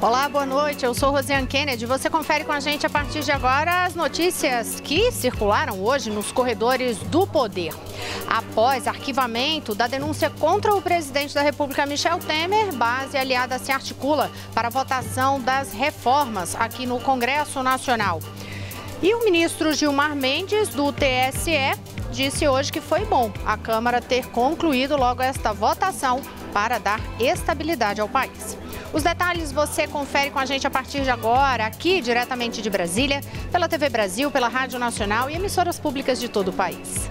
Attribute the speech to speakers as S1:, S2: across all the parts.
S1: Olá, boa noite. Eu sou Rosiane Kennedy. Você confere com a gente a partir de agora as notícias que circularam hoje nos corredores do poder. Após arquivamento da denúncia contra o presidente da República, Michel Temer, base aliada se articula para a votação das reformas aqui no Congresso Nacional. E o ministro Gilmar Mendes, do TSE, disse hoje que foi bom a Câmara ter concluído logo esta votação para dar estabilidade ao país. Os detalhes você confere com a gente a partir de agora, aqui diretamente de Brasília, pela TV Brasil, pela Rádio Nacional e emissoras públicas de todo o país.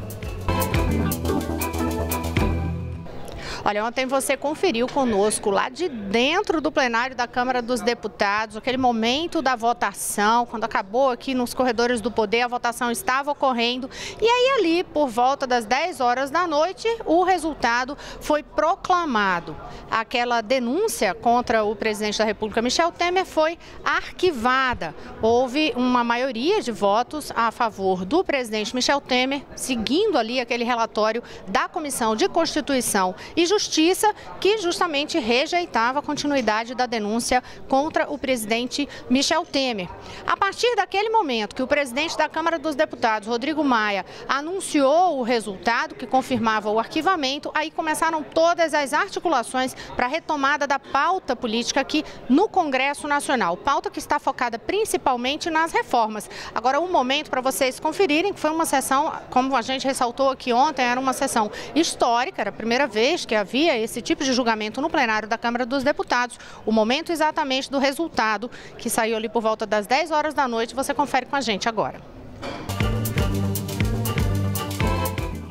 S1: Olha, ontem você conferiu conosco lá de dentro do plenário da Câmara dos Deputados, aquele momento da votação, quando acabou aqui nos corredores do poder, a votação estava ocorrendo. E aí ali, por volta das 10 horas da noite, o resultado foi proclamado. Aquela denúncia contra o presidente da República, Michel Temer, foi arquivada. Houve uma maioria de votos a favor do presidente Michel Temer, seguindo ali aquele relatório da Comissão de Constituição e Justiça, que justamente rejeitava a continuidade da denúncia contra o presidente Michel Temer. A partir daquele momento que o presidente da Câmara dos Deputados, Rodrigo Maia, anunciou o resultado que confirmava o arquivamento, aí começaram todas as articulações para a retomada da pauta política aqui no Congresso Nacional. Pauta que está focada principalmente nas reformas. Agora, um momento para vocês conferirem que foi uma sessão, como a gente ressaltou aqui ontem, era uma sessão histórica, era a primeira vez que havia esse tipo de julgamento no plenário da Câmara dos Deputados. O momento exatamente do resultado, que saiu ali por volta das 10 horas da noite, você confere com a gente agora.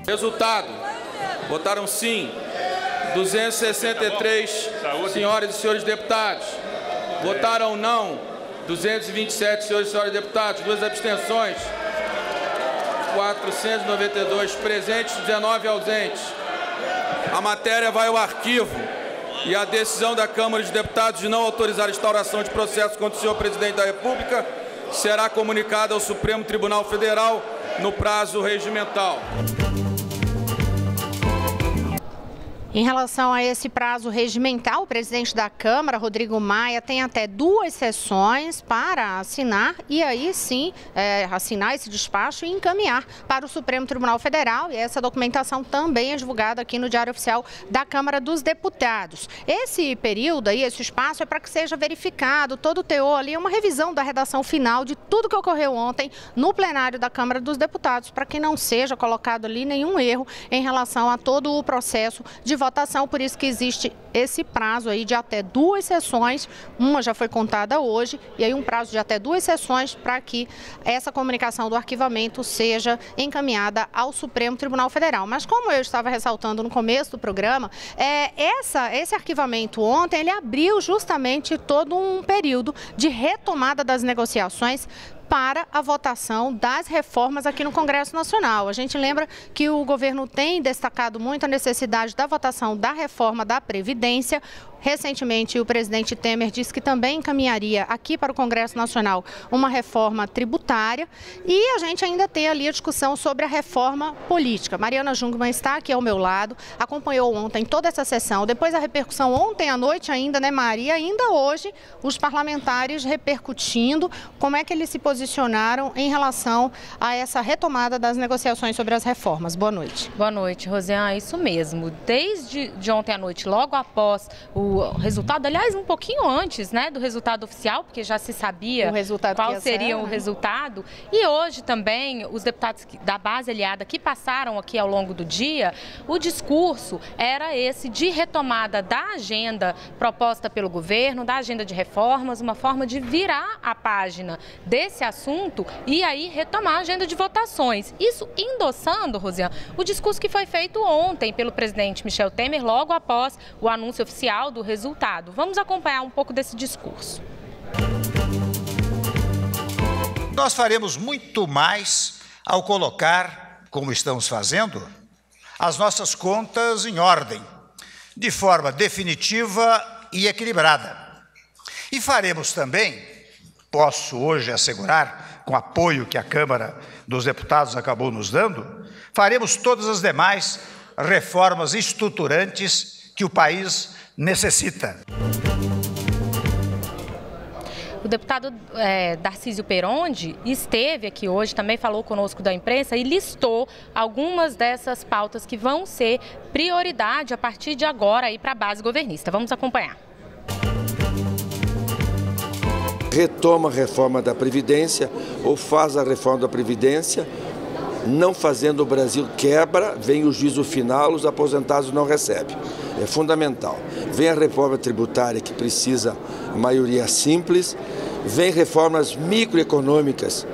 S2: Resultado: votaram sim 263 senhoras e senhores deputados. Votaram não 227 senhores e senhoras deputados, 2 abstenções, 492 presentes, 19 ausentes. A matéria vai ao arquivo e a decisão da Câmara de Deputados de não autorizar a instauração de processo contra o senhor presidente da República será comunicada ao Supremo Tribunal Federal no prazo regimental.
S1: Em relação a esse prazo regimental, o presidente da Câmara, Rodrigo Maia, tem até 2 sessões para assinar e aí sim assinar esse despacho e encaminhar para o Supremo Tribunal Federal. E essa documentação também é divulgada aqui no Diário Oficial da Câmara dos Deputados. Esse período aí, esse espaço é para que seja verificado todo o teor ali, uma revisão da redação final de tudo que ocorreu ontem no plenário da Câmara dos Deputados, para que não seja colocado ali nenhum erro em relação a todo o processo de votação, por isso que existe esse prazo aí de até 2 sessões, uma já foi contada hoje, e aí um prazo de até 2 sessões para que essa comunicação do arquivamento seja encaminhada ao Supremo Tribunal Federal. Mas como eu estava ressaltando no começo do programa, esse arquivamento ontem, ele abriu justamente todo um período de retomada das negociações para a votação das reformas aqui no Congresso Nacional. A gente lembra que o governo tem destacado muito a necessidade da votação da reforma da Previdência. Recentemente, o presidente Temer disse que também encaminharia aqui para o Congresso Nacional uma reforma tributária e a gente ainda tem ali a discussão sobre a reforma política. Mariana Jungmann está aqui ao meu lado, acompanhou ontem toda essa sessão, depois a repercussão ontem à noite ainda, né, Maria? Ainda hoje, os parlamentares repercutindo como é que eles se posicionaram em relação a essa retomada das negociações sobre as reformas. Boa noite. Boa noite, Rosiane. Isso mesmo. Desde ontem à noite, logo após o resultado, aliás, um pouquinho antes, né, do resultado oficial, porque já se sabia qual seria o resultado. E hoje também, os deputados da base aliada que passaram aqui ao longo do dia, o discurso era esse de retomada da agenda proposta pelo governo, da agenda de reformas, uma forma de virar a página desse assunto e aí retomar a agenda de votações. Isso endossando, Rosiane, o discurso que foi feito ontem pelo presidente Michel Temer, logo após o anúncio oficial do resultado. Vamos acompanhar um pouco desse discurso.
S3: Nós faremos muito mais ao colocar, como estamos fazendo, as nossas contas em ordem, de forma definitiva e equilibrada. E faremos também, posso hoje assegurar, com o apoio que a Câmara dos Deputados acabou nos dando, faremos todas as demais reformas estruturantes que o país necessita.
S4: deputado Darcísio Perondi esteve aqui hoje, também falou conosco da imprensa e listou algumas dessas pautas que vão ser prioridade a partir de agora aí para a base governista. Vamos acompanhar.
S5: Retoma a reforma da Previdência ou faz a reforma da Previdência, não fazendo o Brasil quebra, vem o juízo final, os aposentados não recebem. É fundamental. Vem a reforma tributária que precisa maioria simples, vem reformas microeconômicas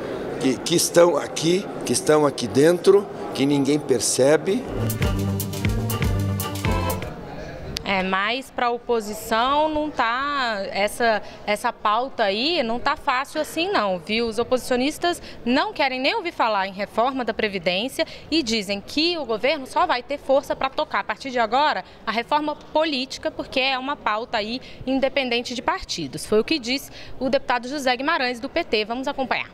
S5: que estão aqui dentro, que ninguém percebe.
S4: Mas para a oposição não tá, essa pauta aí não tá fácil assim não, viu? Os oposicionistas não querem nem ouvir falar em reforma da Previdência e dizem que o governo só vai ter força para tocar a partir de agora a reforma política, porque é uma pauta aí independente de partidos. Foi o que disse o deputado José Guimarães do PT. Vamos acompanhar.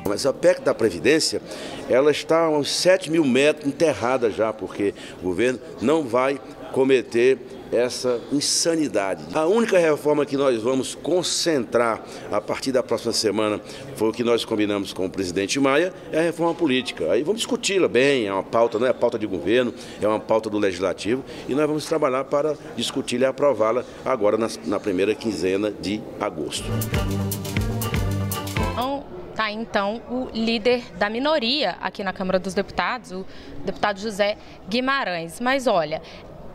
S6: Mas a PEC da Previdência, ela está a uns 7 mil metros enterrada já, porque o governo não vai cometer essa insanidade. A única reforma que nós vamos concentrar a partir da próxima semana, foi o que nós combinamos com o presidente Maia, é a reforma política. Aí vamos discuti-la bem, é uma pauta, não é pauta de governo, é uma pauta do Legislativo, e nós vamos trabalhar para discuti-la e aprová-la agora na primeira quinzena de agosto.
S4: Tá, então, o líder da minoria aqui na Câmara dos Deputados, o deputado José Guimarães. Mas olha,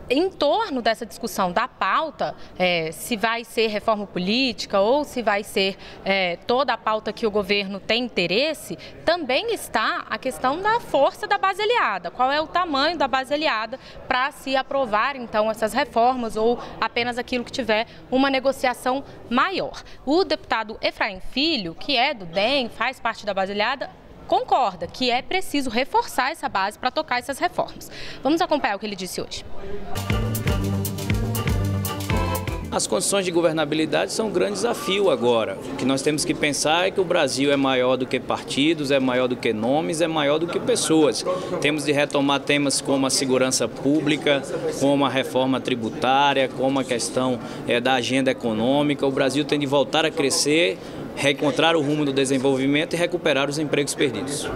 S4: em torno dessa discussão da pauta, se vai ser reforma política ou se vai ser toda a pauta que o governo tem interesse, também está a questão da força da base aliada. Qual é o tamanho da base aliada para se aprovar, então, essas reformas ou apenas aquilo que tiver uma negociação maior. O deputado Efraim Filho, que é do DEM, faz parte da base aliada, concorda que é preciso reforçar essa base para tocar essas reformas. Vamos acompanhar o que ele disse hoje.
S7: As condições de governabilidade são um grande desafio agora. O que nós temos que pensar é que o Brasil é maior do que partidos, é maior do que nomes, é maior do que pessoas. Temos de retomar temas como a segurança pública, como a reforma tributária, como a questão da agenda econômica. O Brasil tem de voltar a crescer, reencontrar o rumo do desenvolvimento e recuperar os empregos perdidos.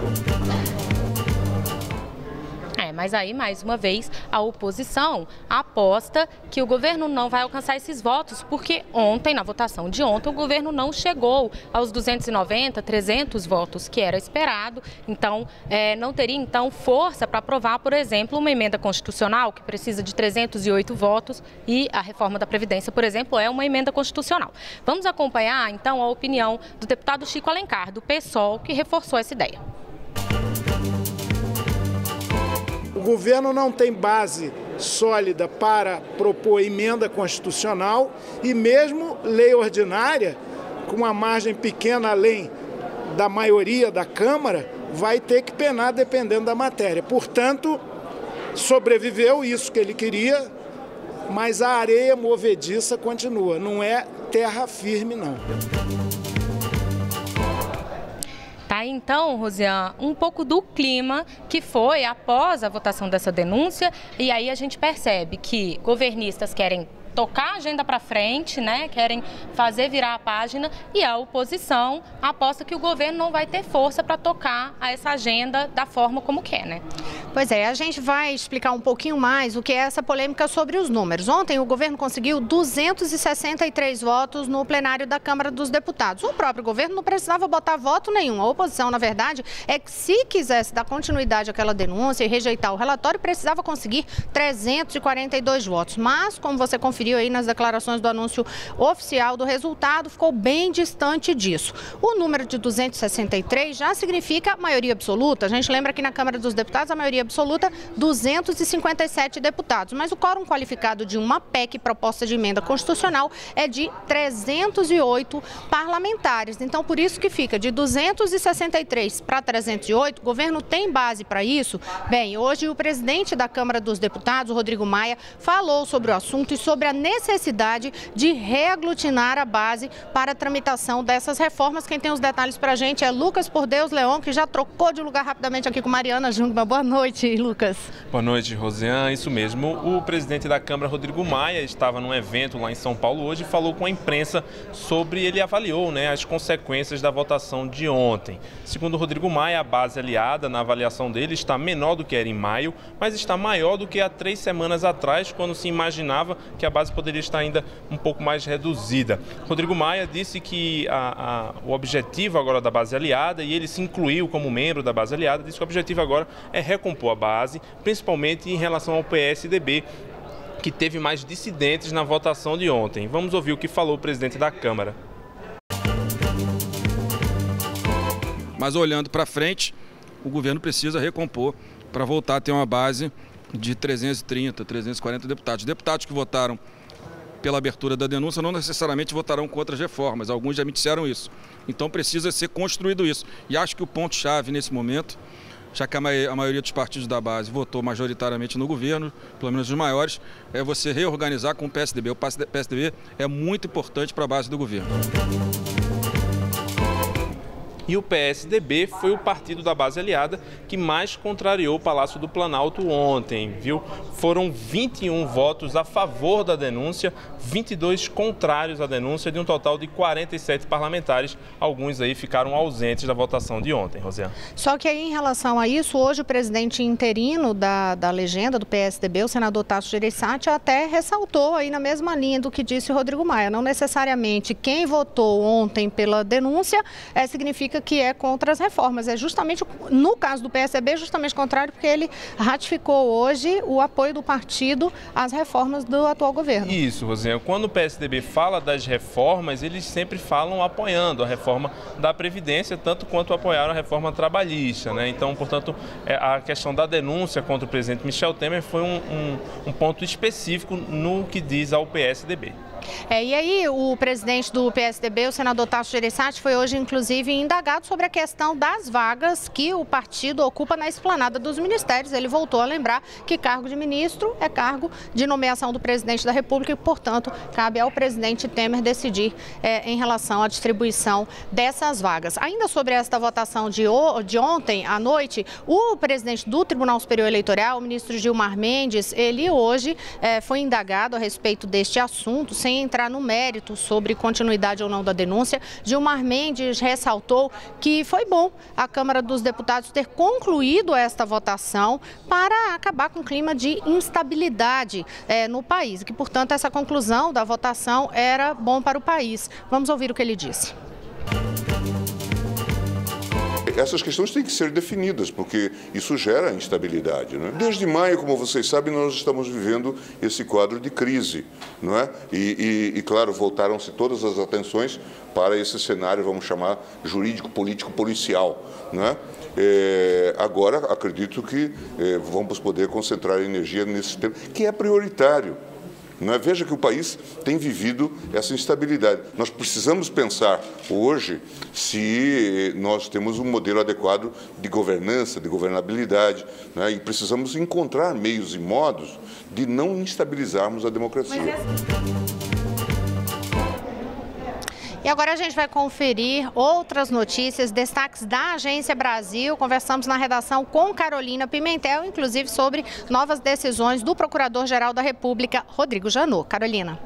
S4: Mas aí, mais uma vez, a oposição aposta que o governo não vai alcançar esses votos, porque ontem, na votação de ontem, o governo não chegou aos 290, 300 votos que era esperado. Então, não teria, então, força para aprovar, por exemplo, uma emenda constitucional que precisa de 308 votos e a reforma da Previdência, por exemplo, é uma emenda constitucional. Vamos acompanhar, então, a opinião do deputado Chico Alencar, do PSOL, que reforçou essa ideia.
S8: O governo não tem base sólida para propor emenda constitucional e mesmo lei ordinária, com uma margem pequena além da maioria da Câmara, vai ter que penar dependendo da matéria. Portanto, sobreviveu isso que ele queria, mas a areia movediça continua, não é terra firme, não.
S4: Tá, então, Rosiane, um pouco do clima que foi após a votação dessa denúncia, e aí a gente percebe que governistas querem tocar a agenda para frente, né? Querem fazer virar a página, e a oposição aposta que o governo não vai ter força para tocar essa agenda da forma como quer, né?
S1: Pois é, a gente vai explicar um pouquinho mais o que é essa polêmica sobre os números. Ontem o governo conseguiu 263 votos no plenário da Câmara dos Deputados. O próprio governo não precisava botar voto nenhum. A oposição, na verdade, é que se quisesse dar continuidade àquela denúncia e rejeitar o relatório, precisava conseguir 342 votos. Mas, como você conferiu aí nas declarações do anúncio oficial do resultado, ficou bem distante disso. O número de 263 já significa maioria absoluta. A gente lembra que na Câmara dos Deputados a maioria absoluta 257 deputados, mas o quórum qualificado de uma PEC proposta de emenda constitucional é de 308 parlamentares. Então, por isso que fica de 263 para 308, o governo tem base para isso? Bem, hoje o presidente da Câmara dos Deputados, Rodrigo Maia, falou sobre o assunto e sobre a a necessidade de reaglutinar a base para a tramitação dessas reformas. Quem tem os detalhes para a gente é Lucas Por Deus Leon, que já trocou de lugar rapidamente aqui com Mariana Jungmann. Boa noite, Lucas.
S9: Boa noite, Rosiane. Isso mesmo. O presidente da Câmara, Rodrigo Maia, estava num evento lá em São Paulo hoje e falou com a imprensa sobre, ele avaliou, as consequências da votação de ontem. Segundo Rodrigo Maia, a base aliada, na avaliação dele, está menor do que era em maio, mas está maior do que há 3 semanas atrás, quando se imaginava que a base poderia estar ainda um pouco mais reduzida. Rodrigo Maia disse que o objetivo agora da base aliada, e ele se incluiu como membro da base aliada, disse que o objetivo agora é recompor a base, principalmente em relação ao PSDB, que teve mais dissidentes na votação de ontem. Vamos ouvir o que falou o presidente da Câmara.
S10: Mas olhando para frente, o governo precisa recompor para voltar a ter uma base de 330, 340 deputados. Deputados que votaram pela abertura da denúncia não necessariamente votarão contra as reformas, alguns já me disseram isso. Então precisa ser construído isso. E acho que o ponto-chave nesse momento, já que a maioria dos partidos da base votou majoritariamente no governo, pelo menos os maiores, é você reorganizar com o PSDB. O PSDB é muito importante para a base do governo.
S9: E o PSDB foi o partido da base aliada que mais contrariou o Palácio do Planalto ontem, viu? Foram 21 votos a favor da denúncia, 22 contrários à denúncia, de um total de 47 parlamentares. Alguns aí ficaram ausentes da votação de ontem, Rosiane.
S1: Só que aí, em relação a isso, hoje o presidente interino da legenda do PSDB, o senador Tasso Gereissati, até ressaltou aí na mesma linha do que disse o Rodrigo Maia. Não necessariamente quem votou ontem pela denúncia significa que é contra as reformas. É justamente, no caso do PSDB, justamente contrário, porque ele ratificou hoje o apoio do partido às reformas do atual governo.
S9: Isso, Rosiane. Quando o PSDB fala das reformas, eles sempre falam apoiando a reforma da Previdência, tanto quanto apoiaram a reforma trabalhista, Então, portanto, a questão da denúncia contra o presidente Michel Temer foi um ponto específico no que diz ao PSDB.
S1: E aí o presidente do PSDB, o senador Tasso Gereissati, foi hoje inclusive indagado sobre a questão das vagas que o partido ocupa na esplanada dos ministérios. Ele voltou a lembrar que cargo de ministro é cargo de nomeação do presidente da República e, portanto, cabe ao presidente Temer decidir em relação à distribuição dessas vagas. Ainda sobre esta votação de ontem à noite, o presidente do Tribunal Superior Eleitoral, o ministro Gilmar Mendes, ele hoje foi indagado a respeito deste assunto, sem entrar no mérito sobre continuidade ou não da denúncia. Gilmar Mendes ressaltou que foi bom a Câmara dos Deputados ter concluído esta votação para acabar com o clima de instabilidade no país, e que, portanto, essa conclusão da votação era bom para o país. Vamos ouvir o que ele disse.
S11: Essas questões têm que ser definidas, porque isso gera instabilidade, Desde maio, como vocês sabem, nós estamos vivendo esse quadro de crise, E claro, voltaram-se todas as atenções para esse cenário, vamos chamar, jurídico, político, policial, Agora, acredito que vamos poder concentrar energia nesse tema, que é prioritário. Veja que o país tem vivido essa instabilidade. Nós precisamos pensar hoje se nós temos um modelo adequado de governança, de governabilidade, e precisamos encontrar meios e modos de não instabilizarmos a democracia.
S1: E agora a gente vai conferir outras notícias, destaques da Agência Brasil. Conversamos na redação com Carolina Pimentel, inclusive sobre novas decisões do Procurador-Geral da República, Rodrigo Janot. Carolina.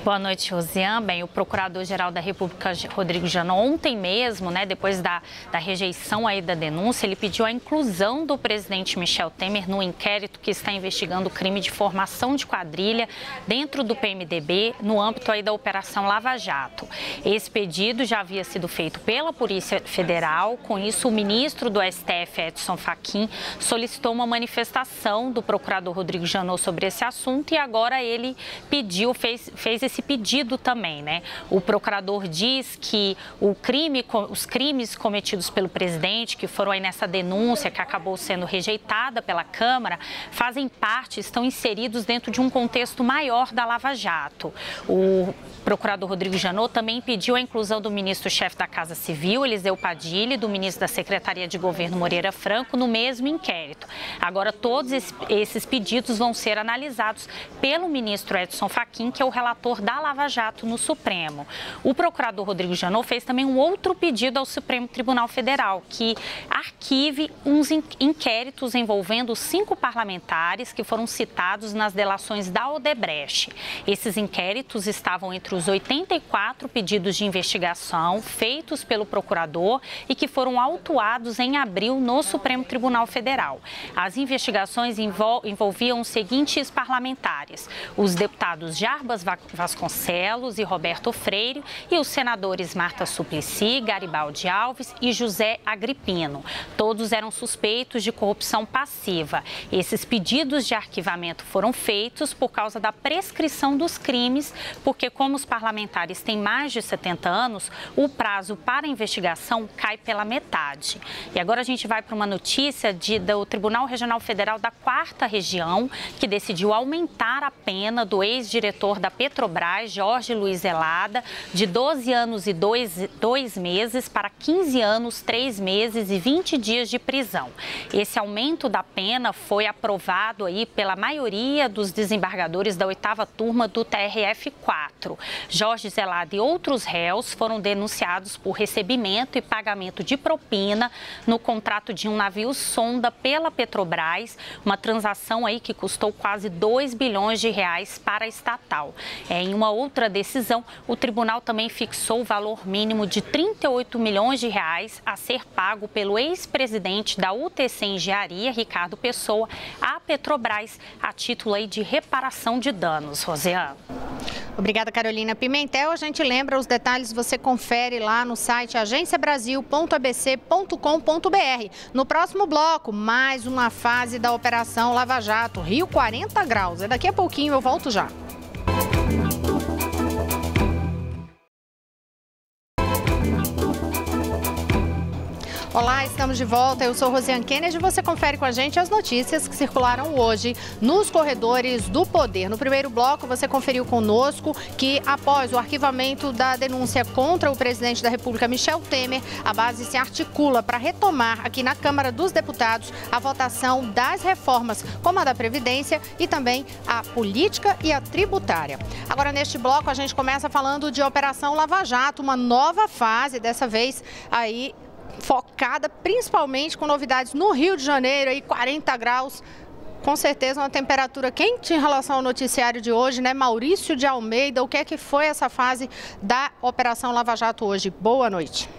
S12: Boa noite, Rosiane. Bem, o Procurador-Geral da República, Rodrigo Janot, ontem mesmo, depois da rejeição aí da denúncia, ele pediu a inclusão do presidente Michel Temer no inquérito que está investigando o crime de formação de quadrilha dentro do PMDB, no âmbito aí da Operação Lava Jato. Esse pedido já havia sido feito pela Polícia Federal. Com isso, o ministro do STF, Edson Fachin, solicitou uma manifestação do procurador Rodrigo Janot sobre esse assunto e agora ele pediu, fez esse pedido também, né? O procurador diz que os crimes cometidos pelo presidente, que foram aí nessa denúncia que acabou sendo rejeitada pela Câmara, fazem parte, estão inseridos dentro de um contexto maior da Lava Jato. O procurador Rodrigo Janot também pediu a inclusão do ministro-chefe da Casa Civil, Eliseu Padilha, e do ministro da Secretaria de Governo, Moreira Franco, no mesmo inquérito. Agora, todos esses pedidos vão ser analisados pelo ministro Edson Fachin, que é o relator da Lava Jato no Supremo. O procurador Rodrigo Janot fez também um outro pedido ao Supremo Tribunal Federal, que arquive uns inquéritos envolvendo 5 parlamentares que foram citados nas delações da Odebrecht. Esses inquéritos estavam entre os 84 pedidos de investigação feitos pelo procurador e que foram autuados em abril no Supremo Tribunal Federal. As investigações envolviam os seguintes parlamentares: os deputados Jarbas Vasconcelos e Roberto Freire e os senadores Marta Suplicy, Garibaldi Alves e José Agripino. Todos eram suspeitos de corrupção passiva. Esses pedidos de arquivamento foram feitos por causa da prescrição dos crimes, porque como os parlamentares têm mais de 70 anos, o prazo para a investigação cai pela metade. E agora a gente vai para uma notícia do Tribunal Regional Federal da 4ª Região, que decidiu aumentar a pena do ex-diretor da Petrobras, Jorge Luiz Elada, de 12 anos e 2 meses para 15 anos, 3 meses e 20 dias de prisão. Esse aumento da pena foi aprovado aí pela maioria dos desembargadores da 8ª turma do TRF4. Jorge Zelada e outros réus foram denunciados por recebimento e pagamento de propina no contrato de um navio sonda pela Petrobras, uma transação aí que custou quase 2 bilhões de reais para a estatal. Em uma outra decisão, o tribunal também fixou o valor mínimo de 38 milhões de reais a ser pago pelo ex-presidente da UTC Engenharia, Ricardo Pessoa, à Petrobras, a título aí de reparação de danos. Rosiane.
S1: Obrigada, Carolina Pimentel. A gente lembra os detalhes, você confere lá no site agenciabrasil.abc.com.br. No próximo bloco, mais uma fase da Operação Lava Jato, Rio 40 graus. Daqui a pouquinho eu volto já. Olá, estamos de volta. Eu sou Rosiane Kennedy e você confere com a gente as notícias que circularam hoje nos corredores do poder. No primeiro bloco, você conferiu conosco que, após o arquivamento da denúncia contra o presidente da República, Michel Temer, a base se articula para retomar aqui na Câmara dos Deputados a votação das reformas, como a da Previdência e também a política e a tributária. Agora, neste bloco, a gente começa falando de Operação Lava Jato, uma nova fase, dessa vez aí focada principalmente com novidades no Rio de Janeiro, aí 40 graus, com certeza uma temperatura quente em relação ao noticiário de hoje, né? Maurício de Almeida, o que é que foi essa fase da Operação Lava Jato hoje? Boa noite.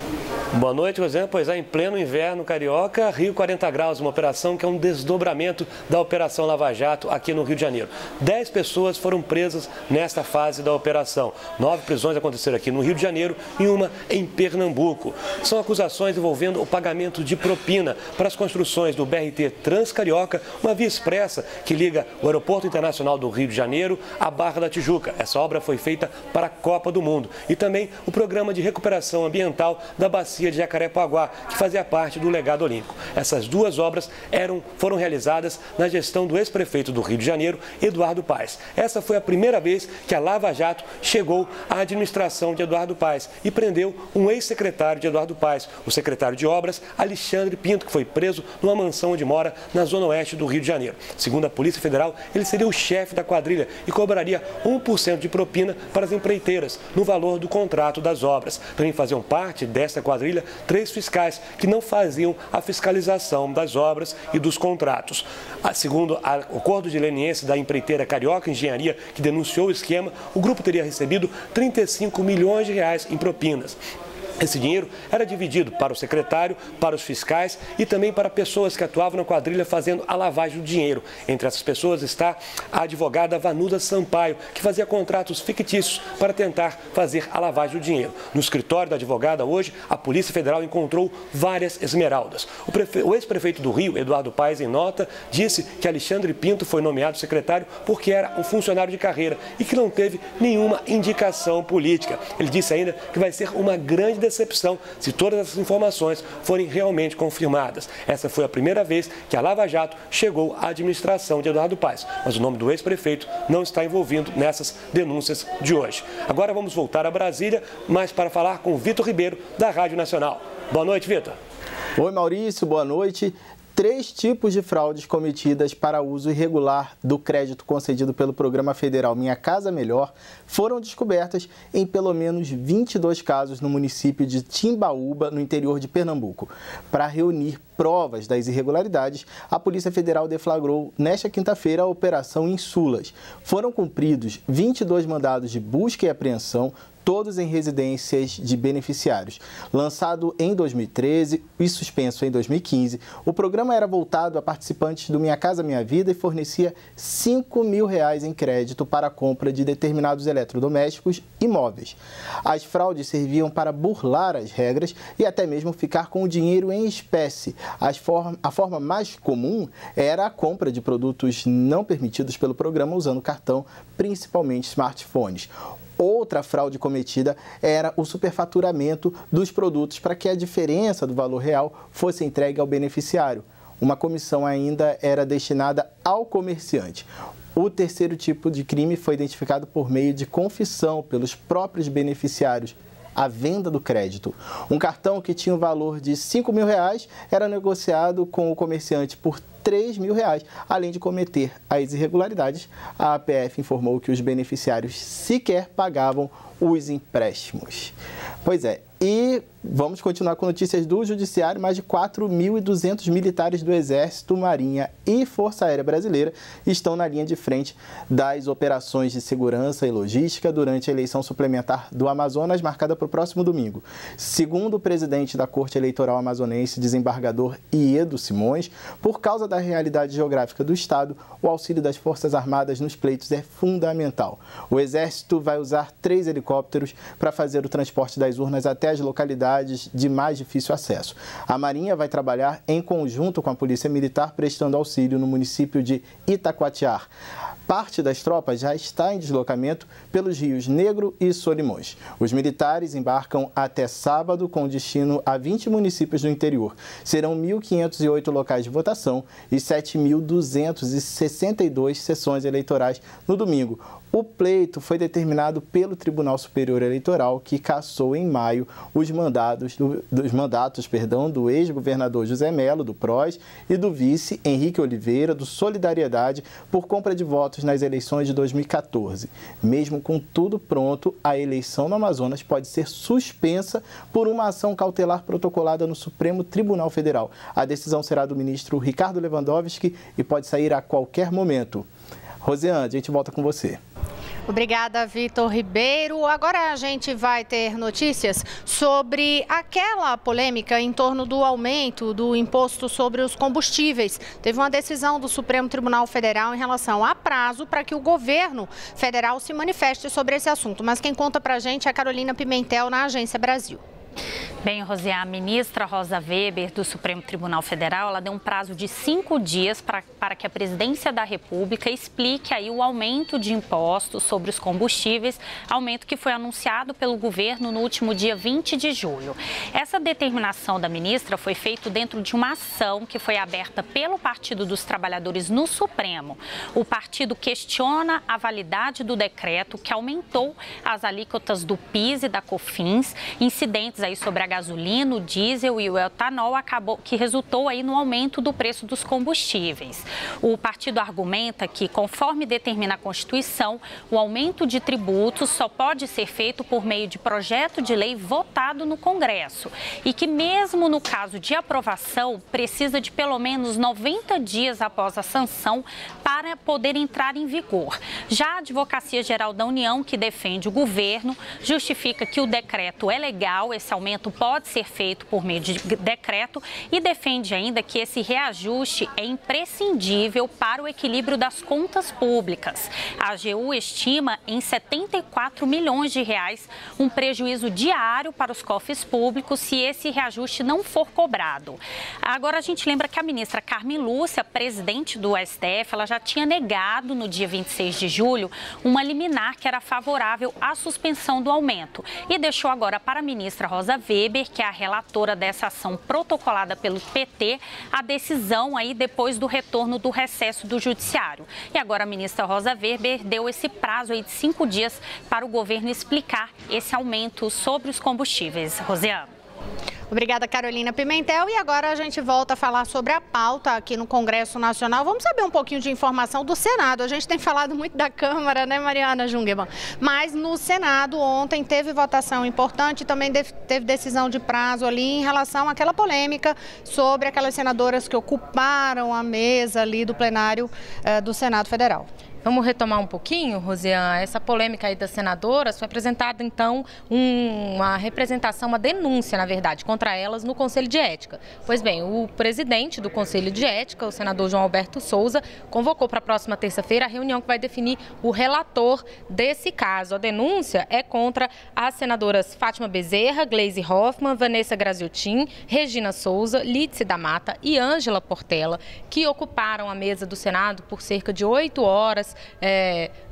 S13: Boa noite, Rosiane. Pois é, em pleno inverno carioca, Rio 40 graus, uma operação que é um desdobramento da Operação Lava Jato aqui no Rio de Janeiro. 10 pessoas foram presas nesta fase da operação. 9 prisões aconteceram aqui no Rio de Janeiro e uma em Pernambuco. São acusações envolvendo o pagamento de propina para as construções do BRT Transcarioca, uma via expressa que liga o Aeroporto Internacional do Rio de Janeiro à Barra da Tijuca. Essa obra foi feita para a Copa do Mundo. E também o Programa de Recuperação Ambiental da Bacia de Jacarepaguá, que fazia parte do legado olímpico. Essas duas obras foram realizadas na gestão do ex-prefeito do Rio de Janeiro, Eduardo Paes. Essa foi a primeira vez que a Lava Jato chegou à administração de Eduardo Paes e prendeu um ex-secretário de Eduardo Paes, o secretário de Obras, Alexandre Pinto, que foi preso numa mansão onde mora na zona oeste do Rio de Janeiro. Segundo a Polícia Federal, ele seria o chefe da quadrilha e cobraria 1% de propina para as empreiteiras, no valor do contrato das obras. Também faziam parte dessa quadrilha 3 fiscais que não faziam a fiscalização das obras e dos contratos. Segundo o acordo de leniência da empreiteira Carioca Engenharia, que denunciou o esquema, o grupo teria recebido 35 milhões de reais em propinas. Esse dinheiro era dividido para o secretário, para os fiscais e também para pessoas que atuavam na quadrilha fazendo a lavagem do dinheiro. Entre essas pessoas está a advogada Vanuda Sampaio, que fazia contratos fictícios para tentar fazer a lavagem do dinheiro. No escritório da advogada hoje, a Polícia Federal encontrou várias esmeraldas. O ex-prefeito do Rio, Eduardo Paes, em nota, disse que Alexandre Pinto foi nomeado secretário porque era um funcionário de carreira e que não teve nenhuma indicação política. Ele disse ainda que vai ser uma grande decepção se todas essas informações forem realmente confirmadas. Essa foi a primeira vez que a Lava Jato chegou à administração de Eduardo Paes, mas o nome do ex-prefeito não está envolvido nessas denúncias de hoje. Agora vamos voltar a Brasília, mas para falar com o Vitor Ribeiro, da Rádio Nacional. Boa noite, Vitor.
S14: Oi, Maurício, boa noite. 3 tipos de fraudes cometidas para uso irregular do crédito concedido pelo Programa Federal Minha Casa Melhor foram descobertas em pelo menos 22 casos no município de Timbaúba, no interior de Pernambuco. Para reunir provas das irregularidades, a Polícia Federal deflagrou nesta quinta-feira a Operação Insulas. Foram cumpridos 22 mandados de busca e apreensão, todos em residências de beneficiários. Lançado em 2013 e suspenso em 2015, o programa era voltado a participantes do Minha Casa Minha Vida e fornecia R$ 5 mil em crédito para a compra de determinados eletrodomésticos e móveis. As fraudes serviam para burlar as regras e até mesmo ficar com o dinheiro em espécie. A forma mais comum era a compra de produtos não permitidos pelo programa usando cartão, principalmente smartphones. Outra fraude cometida era o superfaturamento dos produtos para que a diferença do valor real fosse entregue ao beneficiário. Uma comissão ainda era destinada ao comerciante. O terceiro tipo de crime foi identificado por meio de confissão pelos próprios beneficiários. A venda do crédito. Um cartão que tinha o valor de R$ 5 mil era negociado com o comerciante por R$ 3 mil. Além de cometer as irregularidades, a APF informou que os beneficiários sequer pagavam os empréstimos. Pois é, e vamos continuar com notícias do Judiciário. Mais de 4.200 militares do Exército, Marinha e Força Aérea Brasileira estão na linha de frente das operações de segurança e logística durante a eleição suplementar do Amazonas, marcada para o próximo domingo. Segundo o presidente da Corte Eleitoral Amazonense, desembargador Iedo Simões, por causa da realidade geográfica do Estado, o auxílio das Forças Armadas nos pleitos é fundamental. O Exército vai usar 3 helicópteros para fazer o transporte das urnas até as localidades de mais difícil acesso. A Marinha vai trabalhar em conjunto com a Polícia Militar, prestando auxílio no município de Itacoatiara. Parte das tropas já está em deslocamento pelos rios Negro e Solimões. Os militares embarcam até sábado com destino a 20 municípios do interior. Serão 1.508 locais de votação e 7.262 sessões eleitorais no domingo. O pleito foi determinado pelo Tribunal Superior Eleitoral, que cassou em maio os mandatos do ex-governador José Melo, do PROS, e do vice Henrique Oliveira, do Solidariedade, por compra de votos nas eleições de 2014. Mesmo com tudo pronto, a eleição no Amazonas pode ser suspensa por uma ação cautelar protocolada no Supremo Tribunal Federal. A decisão será do ministro Ricardo Lewandowski e pode sair a qualquer momento. Rosiane, a gente volta com você.
S1: Obrigada, Vitor Ribeiro. Agora a gente vai ter notícias sobre aquela polêmica em torno do aumento do imposto sobre os combustíveis. Teve uma decisão do Supremo Tribunal Federal em relação a prazo para que o governo federal se manifeste sobre esse assunto. Mas quem conta pra gente é a Carolina Pimentel, na Agência Brasil.
S12: Bem, Rosiane, a ministra Rosa Weber, do Supremo Tribunal Federal, ela deu um prazo de 5 dias para que a Presidência da República explique aí o aumento de impostos sobre os combustíveis, aumento que foi anunciado pelo governo no último dia 20 de julho. Essa determinação da ministra foi feita dentro de uma ação que foi aberta pelo Partido dos Trabalhadores no Supremo. O partido questiona a validade do decreto que aumentou as alíquotas do PIS e da COFINS, incidentes aí sobre a gasolina, o diesel e o etanol, que resultou aí no aumento do preço dos combustíveis. O partido argumenta que, conforme determina a Constituição, o aumento de tributos só pode ser feito por meio de projeto de lei votado no Congresso e que, mesmo no caso de aprovação, precisa de pelo menos 90 dias após a sanção para poder entrar em vigor. Já a Advocacia Geral da União, que defende o governo, justifica que o decreto é legal, esse aumento pode ser feito por meio de decreto e defende ainda que esse reajuste é imprescindível para o equilíbrio das contas públicas. A AGU estima em 74 milhões de reais um prejuízo diário para os cofres públicos se esse reajuste não for cobrado. Agora a gente lembra que a ministra Carmen Lúcia, presidente do STF, ela já tinha negado no dia 26 de julho uma liminar que era favorável à suspensão do aumento e deixou agora para a ministra Rosa Weber, que é a relatora dessa ação protocolada pelo PT, a decisão aí depois do retorno do recesso do Judiciário. E agora a ministra Rosa Weber deu esse prazo aí de 5 dias para o governo explicar esse aumento sobre os combustíveis. Rosiane.
S1: Obrigada, Carolina Pimentel. E agora a gente volta a falar sobre a pauta aqui no Congresso Nacional. Vamos saber um pouquinho de informação do Senado. A gente tem falado muito da Câmara, né, Mariana Jungermann? Mas no Senado ontem teve votação importante e também teve decisão de prazo ali em relação àquela polêmica sobre aquelas senadoras que ocuparam a mesa ali do plenário do Senado Federal.
S4: Vamos retomar um pouquinho, Rosiane, essa polêmica aí das senadoras. Foi apresentada, então, uma representação, uma denúncia, na verdade, contra elas no Conselho de Ética. Pois bem, o presidente do Conselho de Ética, o senador João Alberto Souza, convocou para a próxima terça-feira a reunião que vai definir o relator desse caso. A denúncia é contra as senadoras Fátima Bezerra, Gleisi Hoffmann, Vanessa Graziotin, Regina Souza, Lídice da Mata e Ângela Portela, que ocuparam a mesa do Senado por cerca de 8 horas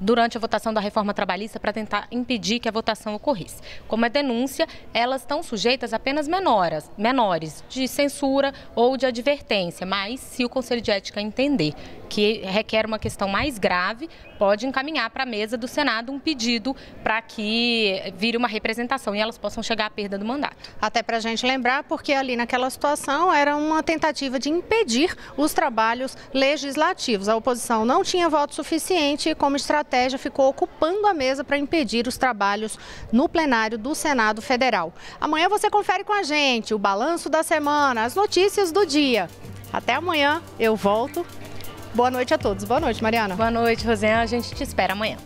S4: durante a votação da reforma trabalhista para tentar impedir que a votação ocorresse. Como é denúncia, elas estão sujeitas apenas menores de censura ou de advertência, mas se o Conselho de Ética entender que requer uma questão mais grave, pode encaminhar para a mesa do Senado um pedido para que vire uma representação e elas possam chegar à perda do mandato.
S1: Até para a gente lembrar, porque ali naquela situação era uma tentativa de impedir os trabalhos legislativos. A oposição não tinha voto suficiente e, como estratégia, ficou ocupando a mesa para impedir os trabalhos no plenário do Senado Federal. Amanhã você confere com a gente o balanço da semana, as notícias do dia. Até amanhã, eu volto. Boa noite a todos. Boa noite, Mariana.
S4: Boa noite, Rosiane. A gente te espera amanhã.